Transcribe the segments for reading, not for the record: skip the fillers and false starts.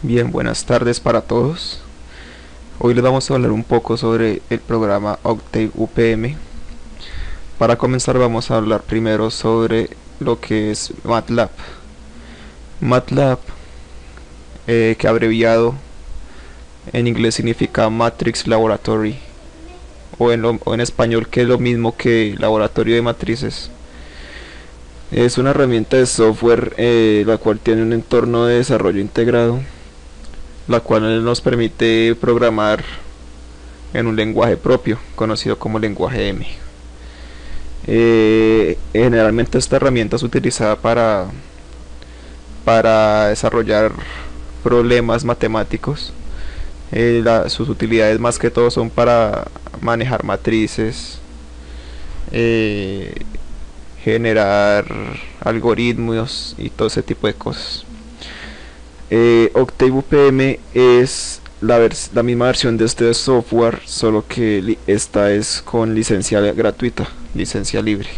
Bien, buenas tardes para todos. Hoy les vamos a hablar un poco sobre el programa Octave UPM. Para comenzar vamos a hablar primero sobre lo que es MATLAB. MATLAB, que abreviado en inglés significa Matrix Laboratory, o en español, que es lo mismo que laboratorio de matrices. Es una herramienta de software la cual tiene un entorno de desarrollo integrado, la cual nos permite programar en un lenguaje propio, conocido como lenguaje M. Generalmente esta herramienta es utilizada para desarrollar problemas matemáticos. Sus utilidades más que todo son para manejar matrices, eh, generar algoritmos y todo ese tipo de cosas. Octave UPM es la misma versión de este software, solo que esta es con licencia gratuita, licencia libre.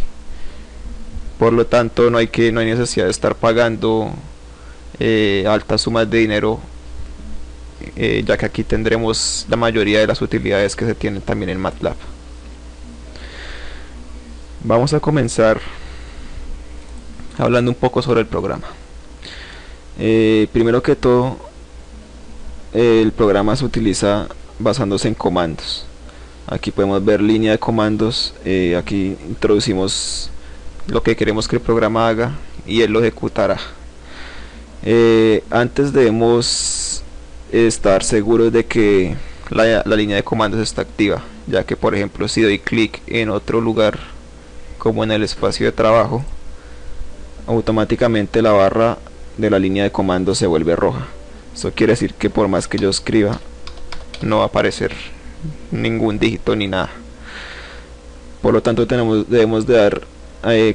Por lo tanto, no hay necesidad de estar pagando altas sumas de dinero, ya que aquí tendremos la mayoría de las utilidades que se tienen también en MATLAB. Vamos a comenzar hablando un poco sobre el programa. Primero que todo, el programa se utiliza basándose en comandos. Aquí podemos ver línea de comandos. Aquí introducimos lo que queremos que el programa haga y él lo ejecutará. Antes debemos estar seguros de que la línea de comandos está activa, ya que por ejemplo si doy clic en otro lugar como en el espacio de trabajo, automáticamente la barra de la línea de comandos se vuelve roja. Eso quiere decir que por más que yo escriba, no va a aparecer ningún dígito ni nada. Por lo tanto debemos de dar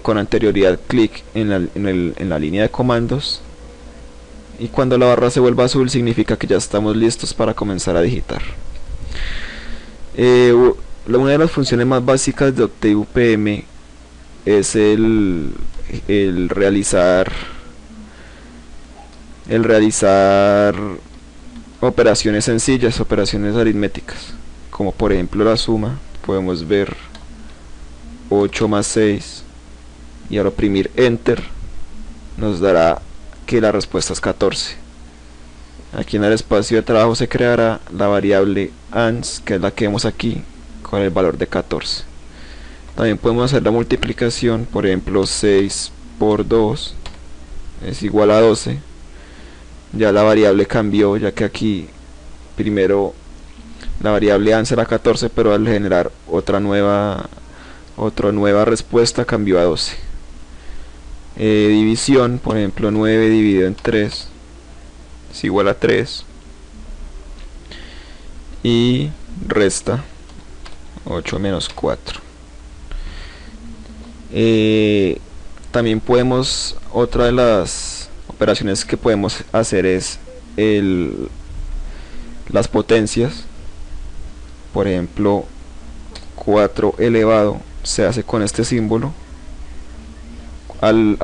con anterioridad clic en la línea de comandos, y cuando la barra se vuelva azul significa que ya estamos listos para comenzar a digitar. Una de las funciones más básicas de Octave UPM es el realizar operaciones sencillas, operaciones aritméticas, como por ejemplo la suma. Podemos ver 8 más 6, y al oprimir enter nos dará que la respuesta es 14. Aquí en el espacio de trabajo se creará la variable ans, que es la que vemos aquí, con el valor de 14. También podemos hacer la multiplicación. Por ejemplo, 6 por 2 es igual a 12. Ya la variable cambió, ya que aquí primero la variable ans era 14, pero al generar otra nueva respuesta cambió a 12. División, por ejemplo, 9 dividido en 3 es igual a 3. Y resta 8 menos 4. También otra de las operaciones que podemos hacer es las potencias. Por ejemplo, 4 elevado se hace con este símbolo. Al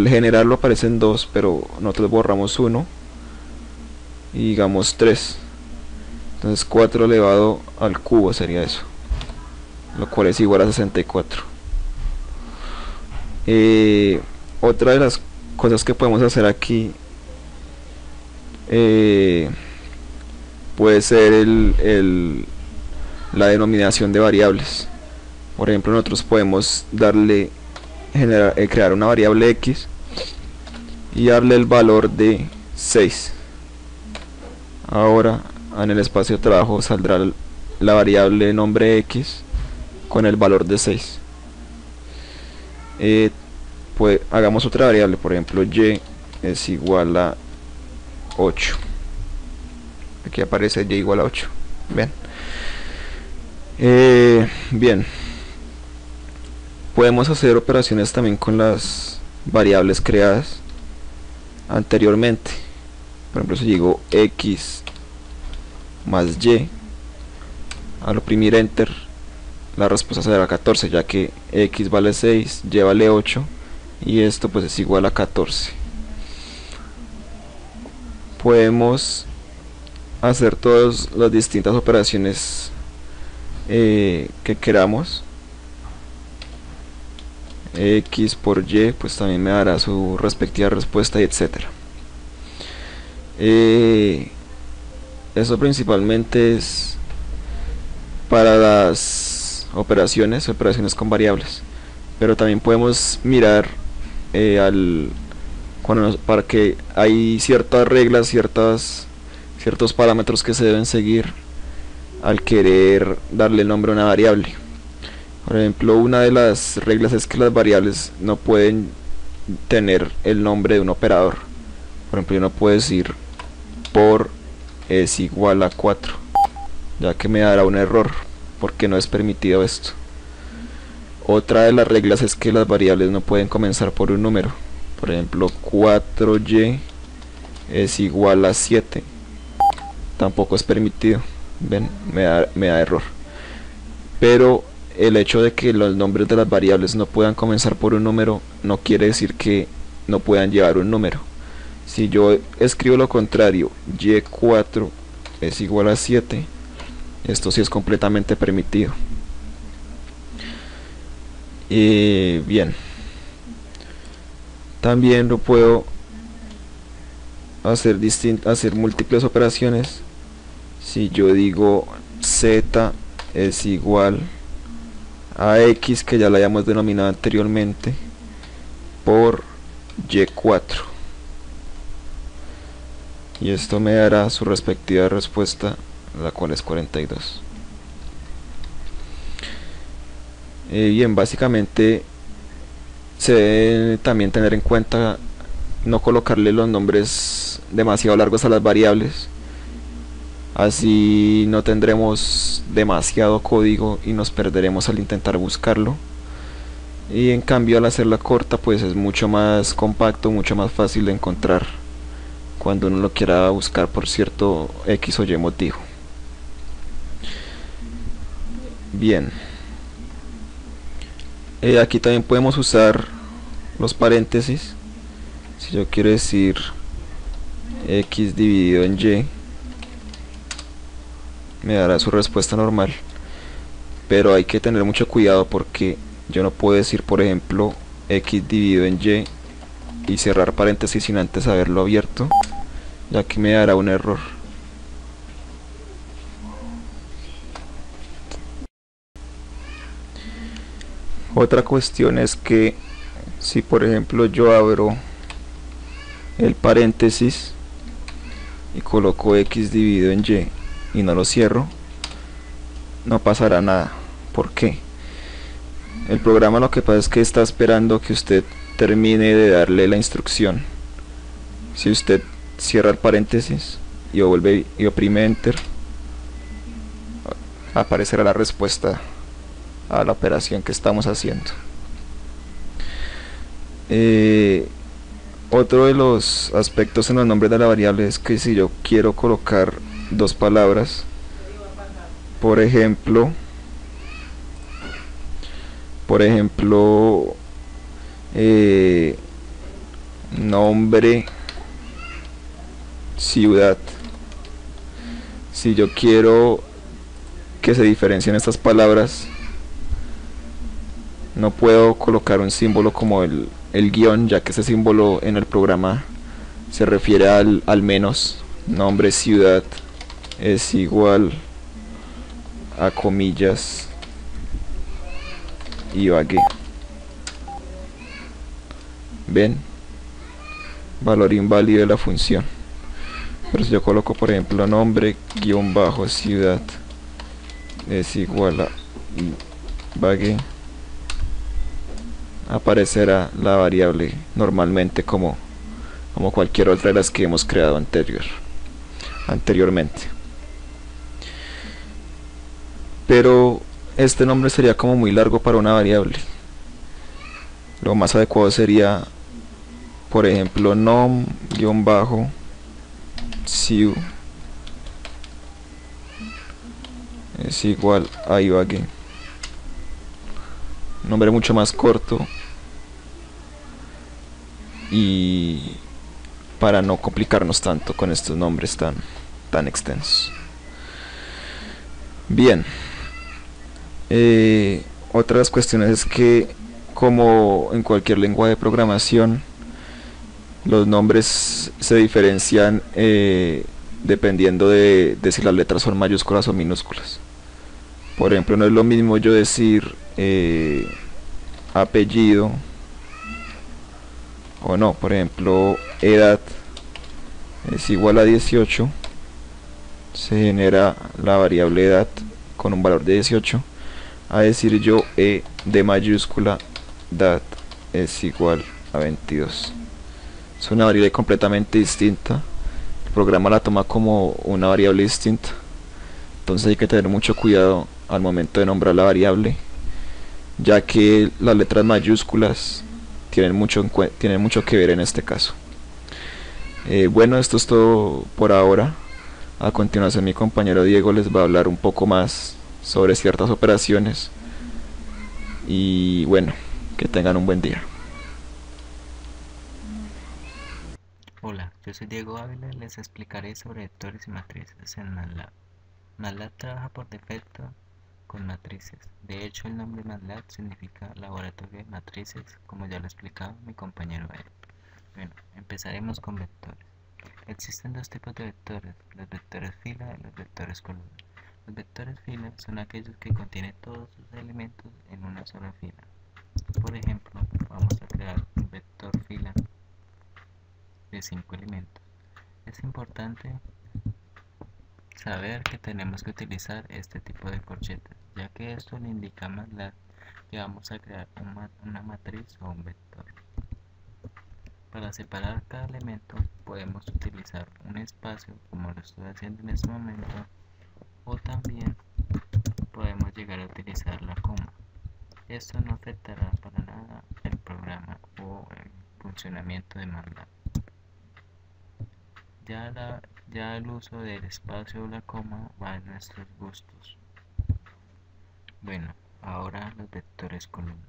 generarlo aparecen 2, pero nosotros borramos 1 y digamos 3. Entonces 4 elevado al cubo sería eso, lo cual es igual a 64. Otra de las cosas que podemos hacer aquí puede ser la denominación de variables. Por ejemplo, nosotros podemos crear una variable x y darle el valor de 6. Ahora en el espacio de trabajo saldrá la variable nombre x con el valor de 6. Pues hagamos otra variable, por ejemplo y es igual a 8. Aquí aparece y igual a 8. Bien, podemos hacer operaciones también con las variables creadas anteriormente. Por ejemplo, si digo x más y, al oprimir enter la respuesta será 14, ya que x vale 6, y vale 8, y esto pues es igual a 14. podemos hacer todas las distintas operaciones que queramos. X por Y pues también me dará su respectiva respuesta y etcétera. Eso principalmente es para las operaciones con variables, pero también podemos mirar para que hay ciertas reglas, ciertos parámetros que se deben seguir al querer darle nombre a una variable. Por ejemplo, una de las reglas es que las variables no pueden tener el nombre de un operador. Por ejemplo, yo no puedo decir por es igual a 4, ya que me dará un error porque no es permitido esto. Otra de las reglas es que las variables no pueden comenzar por un número. Por ejemplo, 4y es igual a 7, tampoco es permitido. Ven, me da error. Pero el hecho de que los nombres de las variables no puedan comenzar por un número no quiere decir que no puedan llevar un número. Si yo escribo lo contrario, y4 es igual a 7, esto sí es completamente permitido. Bien, también lo puedo hacer múltiples operaciones. Si yo digo z es igual a x, que ya la hayamos denominado anteriormente, por y4, y esto me dará su respectiva respuesta, la cual es 42. Bien, básicamente se debe también tener en cuenta no colocarle los nombres demasiado largos a las variables, así no tendremos demasiado código y nos perderemos al intentar buscarlo, y en cambio al hacerla corta pues es mucho más compacto, mucho más fácil de encontrar cuando uno lo quiera buscar por cierto X o Y motivo. Bien, aquí también podemos usar los paréntesis. Si yo quiero decir X dividido en Y, me dará su respuesta normal, pero hay que tener mucho cuidado porque yo no puedo decir, por ejemplo, X dividido en Y y cerrar paréntesis sin antes haberlo abierto, ya que me dará un error. Otra cuestión es que si por ejemplo yo abro el paréntesis y coloco X dividido en Y y no lo cierro, no pasará nada. ¿Por qué? El programa lo que pasa es que está esperando que usted termine de darle la instrucción. Si usted cierra el paréntesis y vuelve y oprime Enter, aparecerá la respuesta a la operación que estamos haciendo. Otro de los aspectos en los nombres de la variable es que si yo quiero colocar dos palabras, por ejemplo nombre, ciudad, si yo quiero que se diferencien estas palabras, no puedo colocar un símbolo como el guión, ya que ese símbolo en el programa se refiere al menos. Nombre, ciudad es igual a comillas Ibagué. Ven, valor inválido de la función. Pero si yo coloco por ejemplo nombre guión bajo ciudad es igual a Ibagué, aparecerá la variable normalmente como cualquier otra de las que hemos creado anteriormente. Pero este nombre sería como muy largo para una variable. Lo más adecuado sería, por ejemplo, nom-ciu es igual a Ibagué. Nombre mucho más corto y para no complicarnos tanto con estos nombres tan extensos. Bien, otras cuestiones es que, como en cualquier lengua de programación, los nombres se diferencian dependiendo de si las letras son mayúsculas o minúsculas. Por ejemplo, no es lo mismo yo decir apellido o no. Por ejemplo, edad es igual a 18, se genera la variable edad con un valor de 18, a decir yo de mayúscula dat es igual a 22. Es una variable completamente distinta, el programa la toma como una variable distinta, entonces hay que tener mucho cuidado al momento de nombrar la variable, ya que las letras mayúsculas tienen mucho que ver en este caso. Bueno, esto es todo por ahora. A continuación mi compañero Diego les va a hablar un poco más sobre ciertas operaciones y bueno, que tengan un buen día. Hola, yo soy Diego Ávila y les explicaré sobre vectores y matrices en MATLAB. MATLAB trabaja por defecto con matrices. De hecho, el nombre MATLAB significa laboratorio de matrices, como ya lo explicaba mi compañero Ed. Bueno, empezaremos con vectores. Existen dos tipos de vectores, los vectores fila y los vectores columna. Los vectores fila son aquellos que contienen todos sus elementos en una sola fila. Por ejemplo, vamos a crear un vector fila de 5 elementos. Es importante saber que tenemos que utilizar este tipo de corchetes, ya que esto le indica más que vamos a crear una matriz o un vector. Para separar cada elemento podemos utilizar un espacio como lo estoy haciendo en este momento, o también podemos llegar a utilizar la coma. Esto no afectará para nada el programa o el funcionamiento de MATLAB. Ya el uso del espacio o la coma va en nuestros gustos. Bueno, ahora los vectores columna.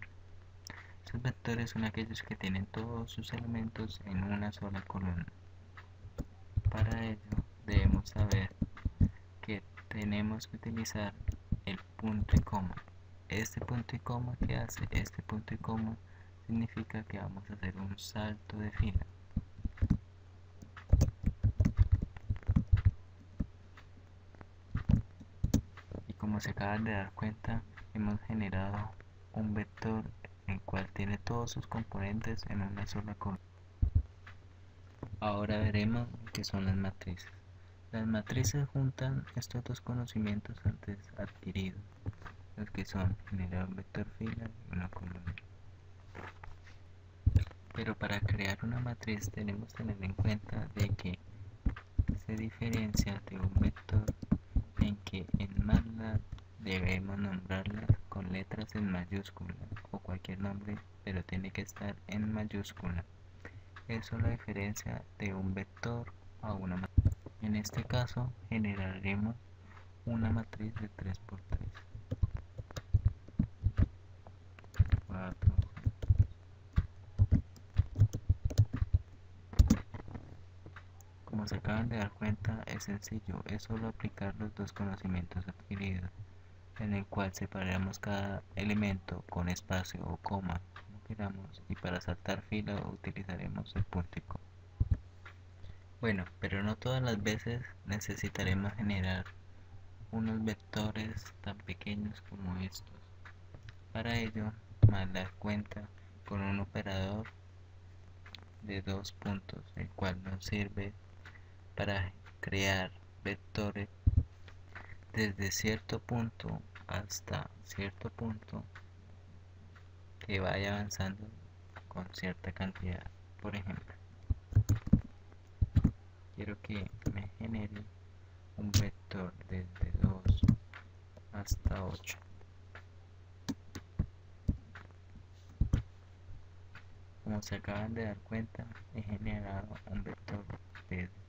Estos vectores son aquellos que tienen todos sus elementos en una sola columna. Para ello debemos saber que tenemos que utilizar el punto y coma. Este punto y coma que hace este punto y coma significa que vamos a hacer un salto de fila. Y como se acaban de dar cuenta, hemos generado un vector el cual tiene todos sus componentes en una sola columna. Ahora veremos qué son las matrices. Las matrices juntan estos dos conocimientos antes adquiridos, los que son generar un vector fila y una columna. Pero para crear una matriz tenemos que tener en cuenta de que se diferencia de un vector en que en MATLAB debemos nombrarlas con letras en mayúscula o cualquier nombre, pero tiene que estar en mayúscula. Eso es la diferencia de un vector a una matriz. En este caso generaremos una matriz de 3×3, 4. Como se acaban de dar cuenta, es sencillo, es solo aplicar los dos conocimientos adquiridos, en el cual separamos cada elemento con espacio o coma, como queramos, y para saltar fila utilizaremos el punto y coma. Bueno, pero no todas las veces necesitaremos generar unos vectores tan pequeños como estos. Para ello, MATLAB cuenta con un operador de 2 puntos, el cual nos sirve para crear vectores desde cierto punto hasta cierto punto que vaya avanzando con cierta cantidad. Por ejemplo, quiero que me genere un vector desde 2 hasta 8. Como se acaban de dar cuenta, he generado un vector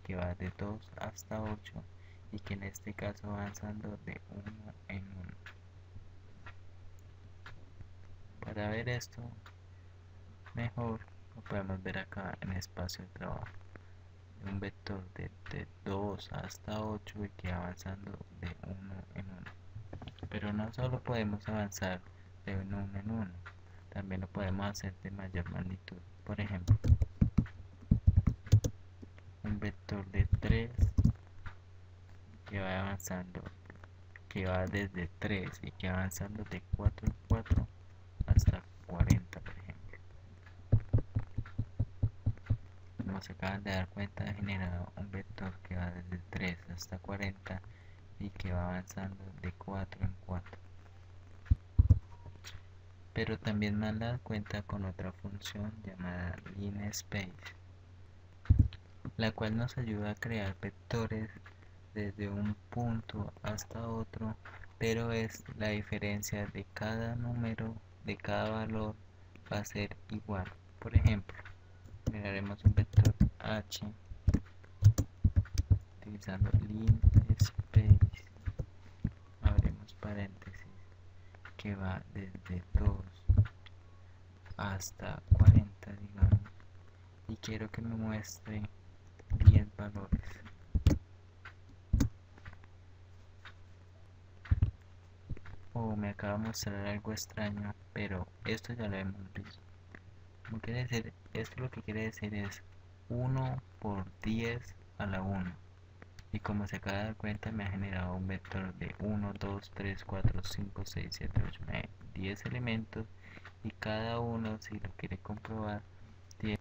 que va de 2 hasta 8 y que en este caso va avanzando de 1 en 1. Para ver esto mejor, lo podemos ver acá en espacio de trabajo. un vector de 2 hasta 8 y que va avanzando de uno en uno. Pero no solo podemos avanzar de uno en uno, también lo podemos hacer de mayor magnitud. Por ejemplo, un vector de 3 que va avanzando, que va desde 3 y que va avanzando de 4 en 4 hasta 40, por ejemplo. Como se acaban de dar cuenta, he generado un vector que va desde 3 hasta 40 y que va avanzando de 4 en 4. Pero también me han dado cuenta con otra función llamada linspace, la cual nos ayuda a crear vectores desde un punto hasta otro, pero es la diferencia de cada número, de cada valor va a ser igual. Por ejemplo, crearemos un vector h utilizando linspace, abrimos paréntesis, que va desde 2 hasta 40, digamos, y quiero que me muestre 10 valores. Me acaba de mostrar algo extraño, pero esto ya lo hemos visto. Como quiere decir, esto lo que quiere decir es 1 por 10 a la 1. Y como se acaba de dar cuenta, me ha generado un vector de 1, 2, 3, 4, 5, 6, 7, 8, 9, 10 elementos. Y cada uno, si lo quiere comprobar, tiene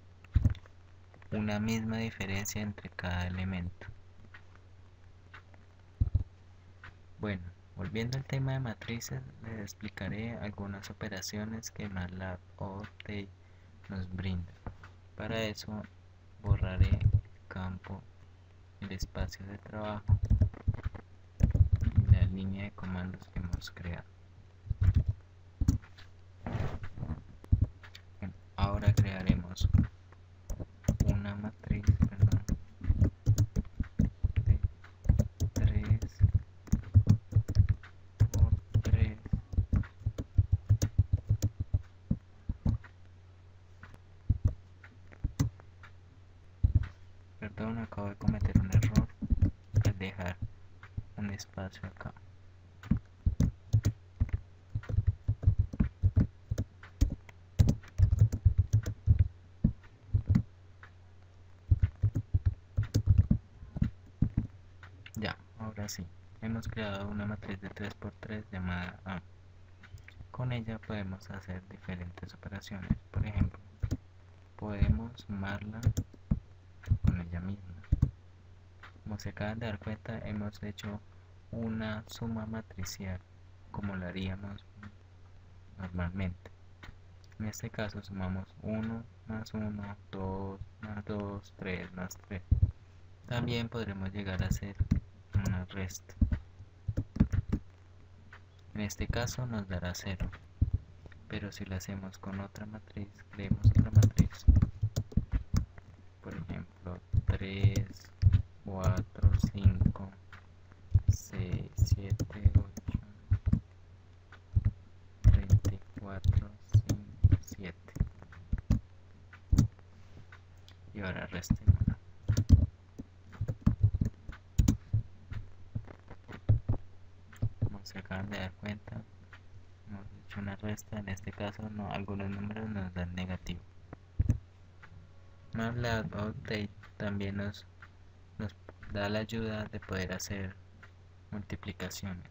una misma diferencia entre cada elemento. Bueno, volviendo al tema de matrices, les explicaré algunas operaciones que MATLAB o Update nos brinda. Para eso borraré el campo, el espacio de trabajo y la línea de comandos que hemos creado. Bueno, ahora crearemos una matriz, de 3 por 3. Perdón, acabo de cometer un error al dejar un espacio acá. Ya, ahora sí, hemos creado una matriz de 3 por 3 llamada A. Con ella podemos hacer diferentes operaciones. Por ejemplo, podemos sumarla con ella misma. Como se acaban de dar cuenta, hemos hecho una suma matricial como lo haríamos normalmente. En este caso sumamos 1 más 1, 2 más 2, 3 más 3. También podremos llegar a hacer una resta. En este caso nos dará 0, pero si lo hacemos con otra matriz, creemos otra matriz. Por ejemplo, 3, 4, 5, 6, 7, 8, 34, 5, 7. Y ahora restemos. Como se acaban de dar cuenta, hemos hecho una resta. En este caso, algunos números nos dan negativo. MATLAB Update también nos da la ayuda de poder hacer multiplicaciones,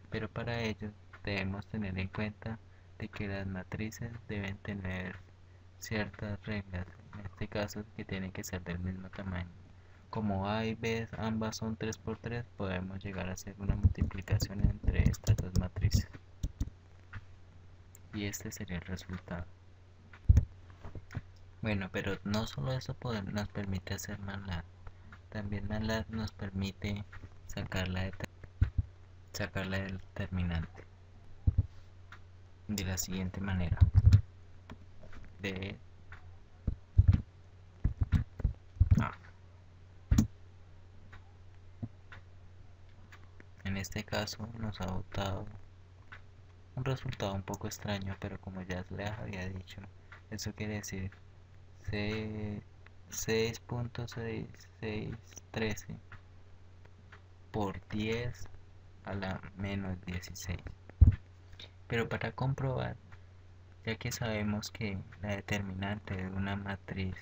pero para ello debemos tener en cuenta de que las matrices deben tener ciertas reglas, en este caso que tienen que ser del mismo tamaño. Como A y B ambas son 3 por 3, podemos llegar a hacer una multiplicación entre estas dos matrices y este sería el resultado. Bueno, pero no solo eso nos permite hacer MATLAB, también MATLAB nos permite sacar la determinante de la siguiente manera: de A. En este caso nos ha dado un resultado un poco extraño, pero como ya les había dicho, eso quiere decir C 6.6613 por 10 a la menos 16. Pero para comprobar, ya que sabemos que la determinante de una matriz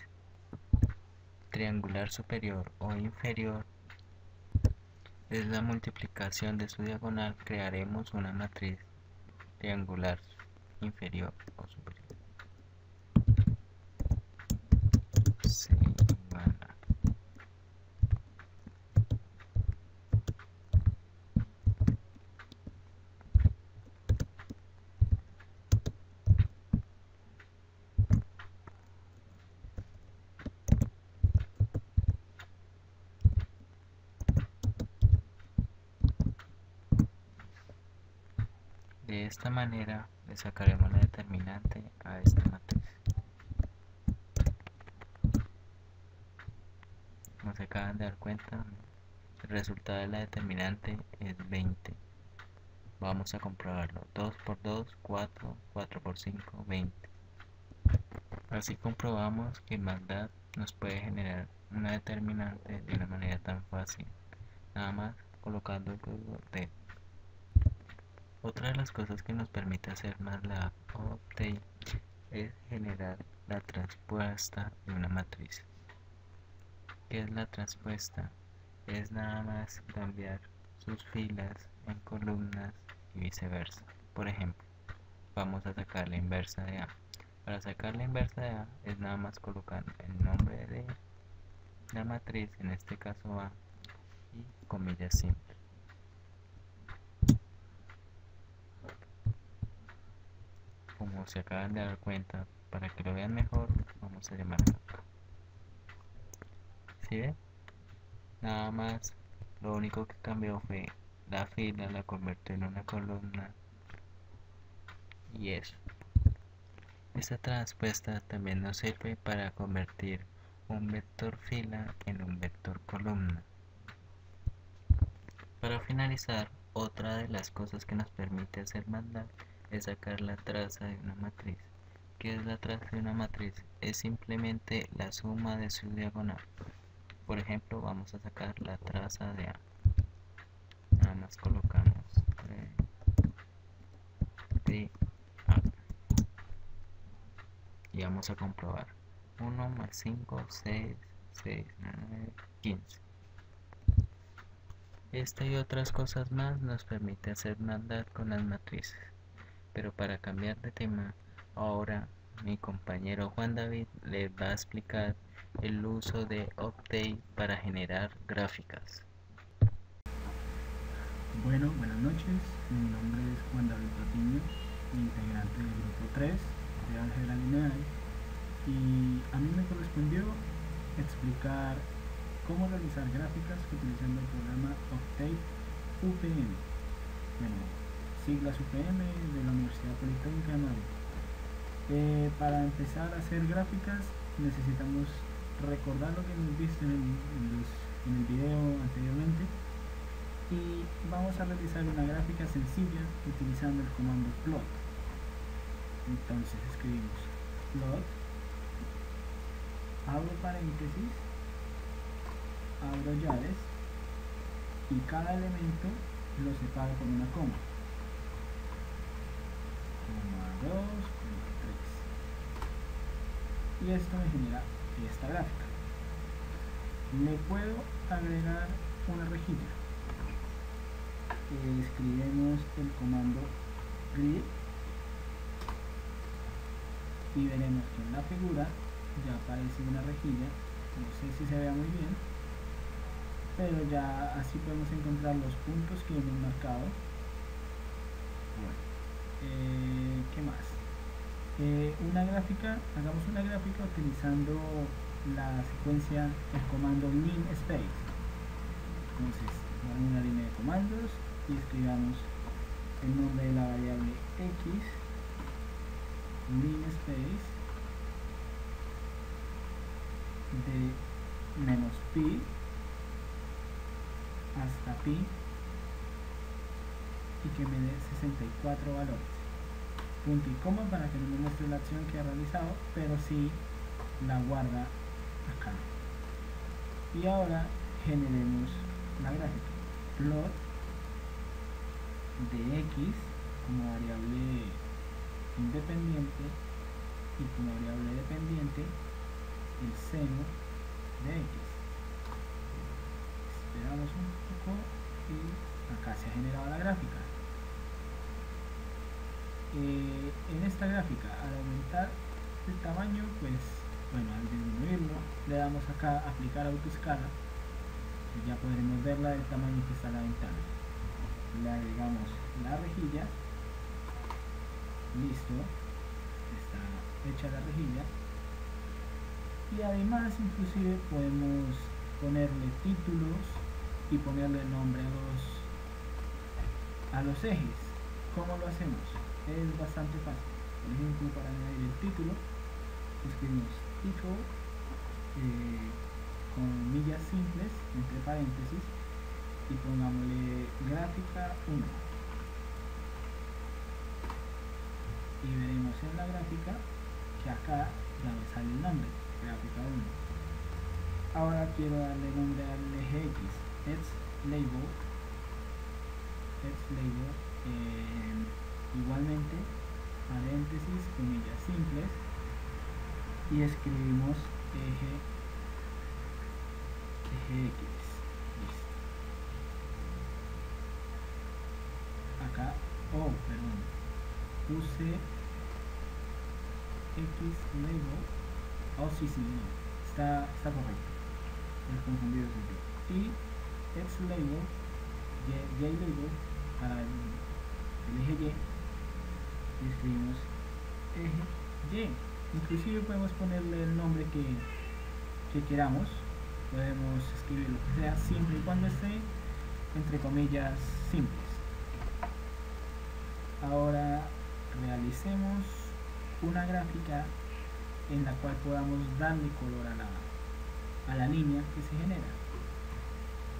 triangular superior o inferior es la multiplicación de su diagonal, crearemos una matriz triangular inferior o superior. Se iguala. De esta manera le sacaremos la determinante a esta matriz. Como se acaban de dar cuenta, el resultado de la determinante es 20. Vamos a comprobarlo. 2 por 2, 4, 4 por 5, 20. Así comprobamos que MATLAB nos puede generar una determinante de una manera tan fácil, nada más colocando el código de. Otra de las cosas que nos permite hacer MATLAB Update es generar la transpuesta de una matriz. ¿Qué es la transpuesta? Es nada más cambiar sus filas en columnas y viceversa. Por ejemplo, vamos a sacar la inversa de A. Para sacar la inversa de A es nada más colocar el nombre de la matriz, en este caso A, y comillas simples. Como se acaban de dar cuenta, para que lo vean mejor, vamos a llamarlo acá. ¿Sí ven? Nada más, lo único que cambió fue la fila, la convirtió en una columna y eso. Esta transpuesta también nos sirve para convertir un vector fila en un vector columna. Para finalizar, otra de las cosas que nos permite hacer MATLAB es sacar la traza de una matriz. ¿Qué es la traza de una matriz? Es simplemente la suma de su diagonal. Por ejemplo, vamos a sacar la traza de A. Nada más colocamos de A. Y vamos a comprobar. 1 más 5, 6, 6, 9, 15. Esta y otras cosas más nos permite hacer MATLAB con las matrices. Pero para cambiar de tema, ahora mi compañero Juan David les va a explicar el uso de Update para generar gráficas. Bueno, buenas noches, mi nombre es Juan David Patiño, integrante del grupo 3 de Álgebra Lineal, y a mí me correspondió explicar cómo realizar gráficas utilizando el programa Update UPM, bueno, siglas UPM de la Universidad Politécnica de Madrid. Para empezar a hacer gráficas necesitamos recordar lo que hemos visto en el video anteriormente, y vamos a realizar una gráfica sencilla utilizando el comando plot. Entonces escribimos plot, abro paréntesis, abro llaves, y cada elemento lo separo con una coma. Coma 2, coma 3. Y esto me genera esta gráfica. Le puedo agregar una rejilla. Escribimos el comando grid y veremos que en la figura ya aparece una rejilla. No sé si se vea muy bien, pero ya así podemos encontrar los puntos que hemos marcado. Bueno, ¿qué más? Hagamos una gráfica utilizando la secuencia, el comando linspace. Entonces, damos una línea de comandos y escribamos el nombre de la variable x, linspace de menos pi hasta pi, y que me dé 64 valores. Punto y coma para que no me muestre la acción que ha realizado, pero sí la guarda acá. Y ahora generemos la gráfica. Plot de x como variable independiente y como variable dependiente el seno de x. Esperamos un poco y acá se ha generado la gráfica. En esta gráfica, al aumentar el tamaño, pues bueno, al disminuirlo, le damos acá aplicar autoescala y ya podremos verla del tamaño que está la ventana. Le agregamos la rejilla, listo, está hecha la rejilla, y además inclusive podemos ponerle títulos y ponerle nombre a los ejes. ¿Cómo lo hacemos? Es bastante fácil. Por ejemplo, para añadir el título, escribimos título con comillas simples entre paréntesis y pongámosle gráfica 1 y veremos en la gráfica que acá ya me sale el nombre, gráfica 1. Ahora quiero darle nombre al eje X, label, igualmente paréntesis, comillas simples, y escribimos eje X. Listo. Acá, puse X label, sí, no, está correcto, he confundido eso. Y X label, Y label, para el eje Y, y escribimos eje Y. Inclusive podemos ponerle el nombre que queramos, podemos escribir lo que sea siempre y cuando esté entre comillas simples. Ahora realicemos una gráfica en la cual podamos darle color a la línea que se genera.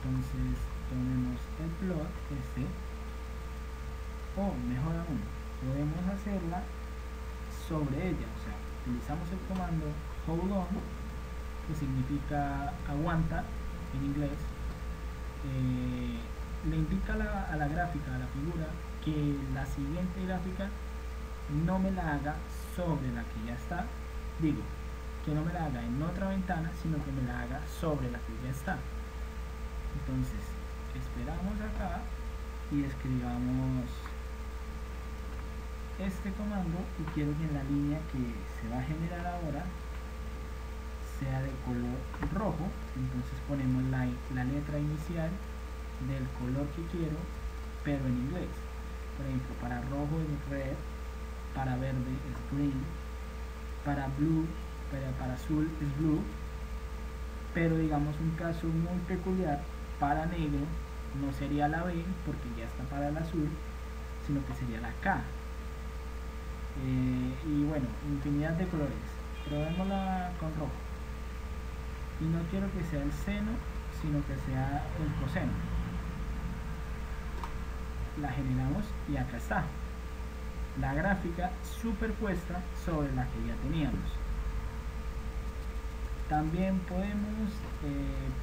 Entonces tomemos el plot o mejor aún, podemos hacerla sobre ella, o sea, utilizamos el comando hold on, que significa aguanta en inglés. Le indica a la gráfica, a la figura, que la siguiente gráfica no me la haga sobre la que ya está, digo, que no me la haga en otra ventana, sino que me la haga sobre la que ya está. Entonces esperamos acá y escribamos este comando, y quiero que en la línea que se va a generar ahora sea de color rojo. Entonces ponemos la letra inicial del color que quiero, pero en inglés. Por ejemplo, para rojo es red, para verde es green, para blue, para azul es blue, pero digamos un caso muy peculiar, para negro no sería la B porque ya está para el azul, sino que sería la K. Y bueno, infinidad de colores. Probémosla con rojo. Y no quiero que sea el seno, sino que sea el coseno. La generamos y acá está la gráfica superpuesta sobre la que ya teníamos. También podemos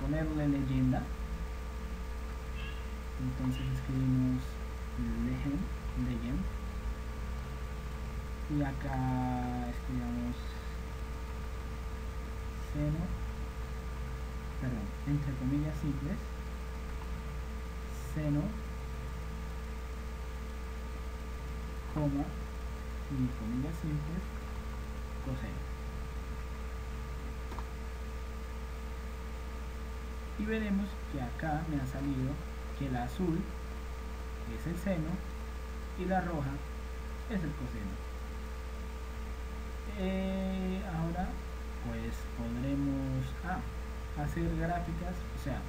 ponerle leyenda. Entonces escribimos legend, y acá escribamos seno, entre comillas simples, seno, coma y comillas simples, coseno. Y veremos que acá me ha salido que el azul es el seno y la roja es el coseno. Ahora pues podremos hacer gráficas, o sea,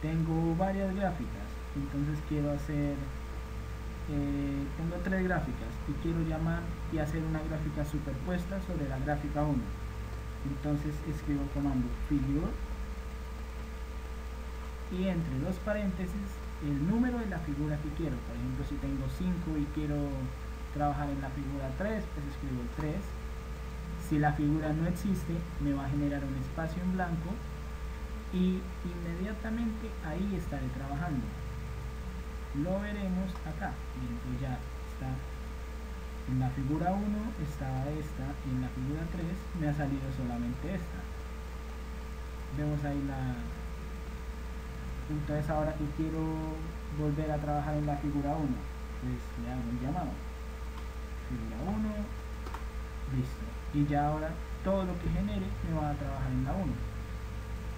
tengo varias gráficas, entonces quiero hacer tengo 3 gráficas y quiero llamar y hacer una gráfica superpuesta sobre la gráfica 1. Entonces escribo el comando figure y entre dos paréntesis el número de la figura que quiero. Por ejemplo, si tengo 5 y quiero trabajar en la figura 3, pues escribo el 3, Si la figura no existe, me va a generar un espacio en blanco y inmediatamente ahí estaré trabajando. Lo veremos acá. Entonces ya está. En la figura 1 estaba esta y en la figura 3 me ha salido solamente esta. Vemos ahí la... Entonces ahora que quiero volver a trabajar en la figura 1, pues le hago el llamado. Figura 1, listo. Y ya ahora todo lo que genere me va a trabajar en la 1.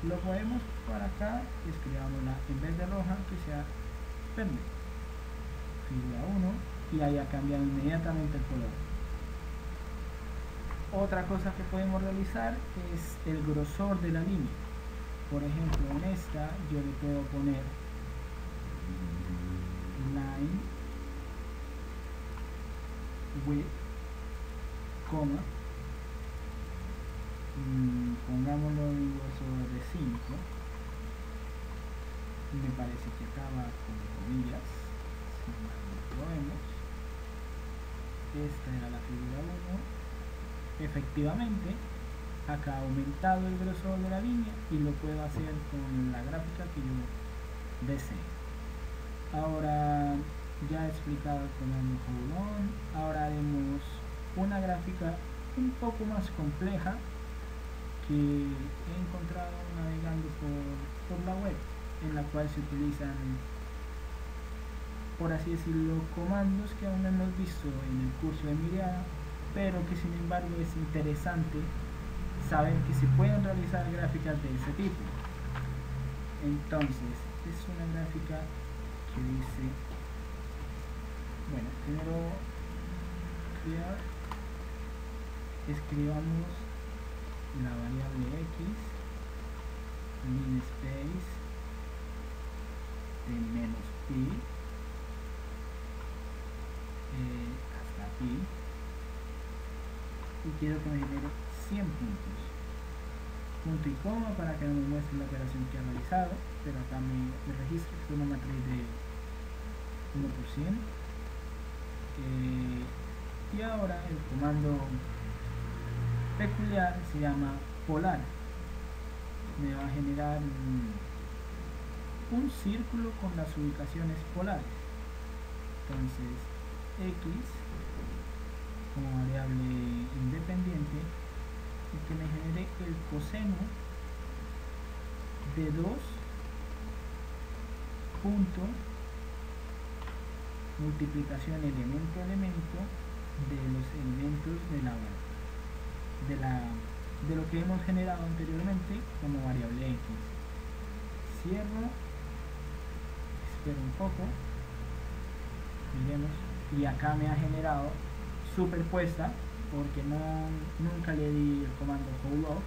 Lo podemos para acá, escribámosla en vez de roja que sea verde. Figura 1 y ahí ha cambiado inmediatamente el color. Otra cosa que podemos realizar es el grosor de la línea. Por ejemplo, en esta yo le puedo poner line width, coma, pongámoslo en grosor de 5. Me parece que acaba con comillas, si mal no lo vemos. Esta era la figura 1. Efectivamente, acá ha aumentado el grosor de la línea y lo puedo hacer con la gráfica que yo desee. Ahora ya he explicado el comando hold on. Ahora haremos una gráfica un poco más compleja que he encontrado navegando por la web, en la cual se utilizan, por así decirlo, comandos que aún no hemos visto en el curso de Miriada, pero que sin embargo es interesante saber que se pueden realizar gráficas de ese tipo. Entonces es una gráfica que dice, bueno, primero crear, escribamos la variable x, linspace de menos pi hasta pi, y quiero que me genere 100 puntos. Punto y coma para que no me muestre la operación que ha realizado, pero acá me registra que es una matriz de 1%. Y ahora el comando peculiar se llama polar. Me va a generar un círculo con las ubicaciones polares. Entonces x como variable independiente y que me genere el coseno de 2 punto multiplicación elemento a elemento de los elementos de lo que hemos generado anteriormente como variable x. Cierro, espero un poco, miremos, y acá me ha generado superpuesta porque nunca le di el comando hold off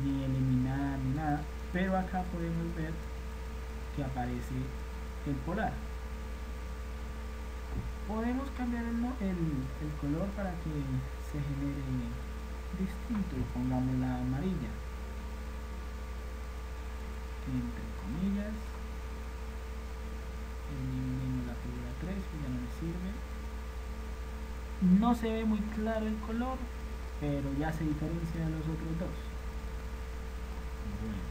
ni eliminar ni nada, pero acá podemos ver que aparece el polar. Podemos cambiar el color para que se genere distinto y pongamos la amarilla, entre comillas, eliminemos la figura 3 que ya no me sirve. No se ve muy claro el color, pero ya se diferencia de los otros dos. Bueno,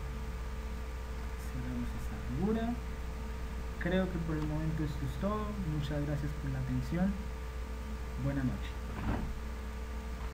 cerramos esta figura. Creo que por el momento esto es todo. Muchas gracias por la atención. Buenas noches.